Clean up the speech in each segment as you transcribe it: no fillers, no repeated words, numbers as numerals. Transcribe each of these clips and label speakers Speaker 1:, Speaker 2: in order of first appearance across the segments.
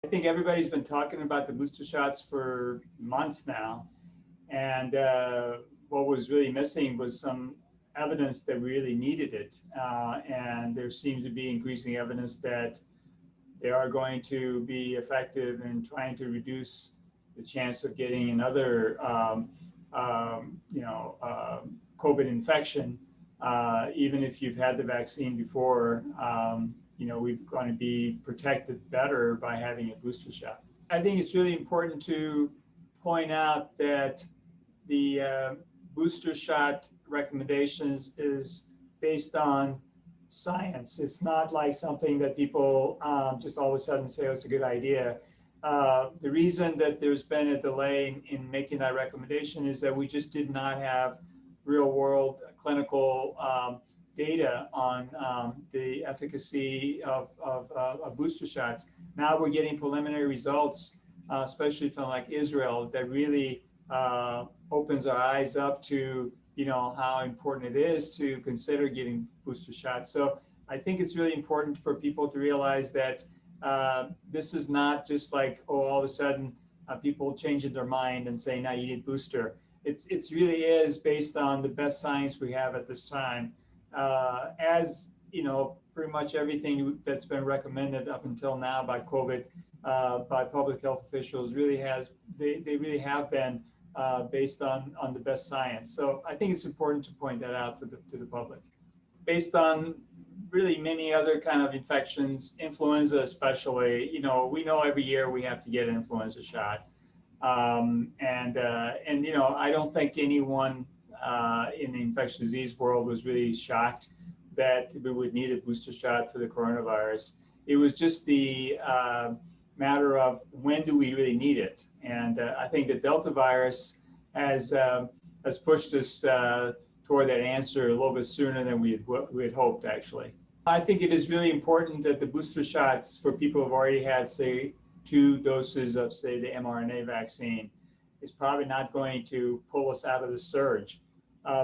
Speaker 1: I think everybody's been talking about the booster shots for months now. And what was really missing was some evidence that we really needed it. And there seems to be increasing evidence that they are going to be effective in trying to reduce the chance of getting another, COVID infection. Even if you've had the vaccine before, we're going to be protected better by having a booster shot. I think it's really important to point out that the booster shot recommendations is based on science. It's not like something that people just all of a sudden say, oh, it's a good idea. The reason that there's been a delay in making that recommendation is that we just did not have real world clinical data on the efficacy of booster shots. Now we're getting preliminary results, especially from like Israel, that really opens our eyes up to how important it is to consider getting booster shots. So I think it's really important for people to realize that this is not just like, oh, all of a sudden people changing their mind and saying, now you need booster. It's really is based on the best science we have at this time. As pretty much everything that's been recommended up until now by COVID, by public health officials they really have been based on the best science. So I think it's important to point that out to the public. Based on really many other kind of infections, influenza especially, we know every year we have to get an influenza shot. I don't think anyone in the infectious disease world was really shocked that we would need a booster shot for the coronavirus. It was just the matter of when do we really need it? And I think the Delta virus has pushed us toward that answer a little bit sooner than we had hoped, actually. I think it is really important that the booster shots for people who have already had, say, 2 doses of, say, the mRNA vaccine is probably not going to pull us out of the surge.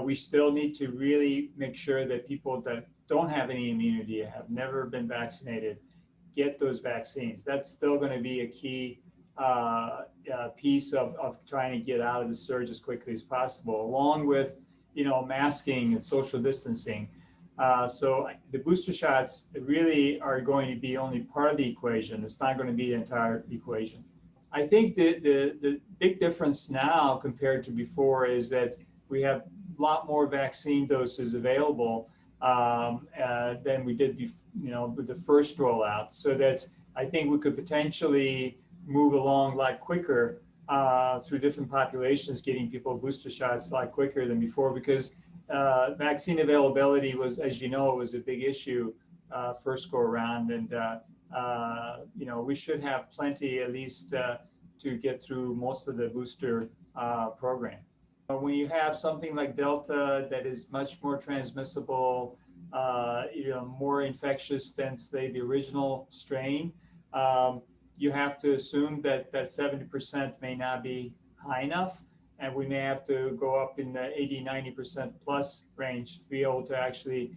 Speaker 1: We still need to really make sure that people that don't have any immunity, have never been vaccinated, get those vaccines. That's still going to be a key piece of trying to get out of the surge as quickly as possible, along with, masking and social distancing. So the booster shots really are going to be only part of the equation. It's not going to be the entire equation. I think the big difference now compared to before is that we have a lot more vaccine doses available than we did with the first rollout. So that I think we could potentially move along a lot quicker through different populations, getting people booster shots a lot quicker than before, because vaccine availability was, as you know, was a big issue first go around, and we should have plenty at least to get through most of the booster program. When you have something like Delta that is much more transmissible, more infectious than, say, the original strain, you have to assume that 70% may not be high enough. And we may have to go up in the 80-90% plus range to be able to actually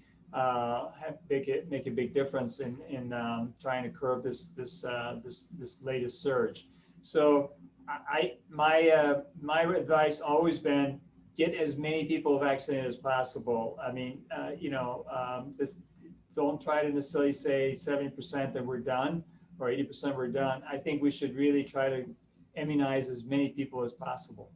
Speaker 1: make a big difference in trying to curb this latest surge. So my advice always been, get as many people vaccinated as possible. I mean, don't try to necessarily say 70% that we're done or 80% we're done. I think we should really try to immunize as many people as possible.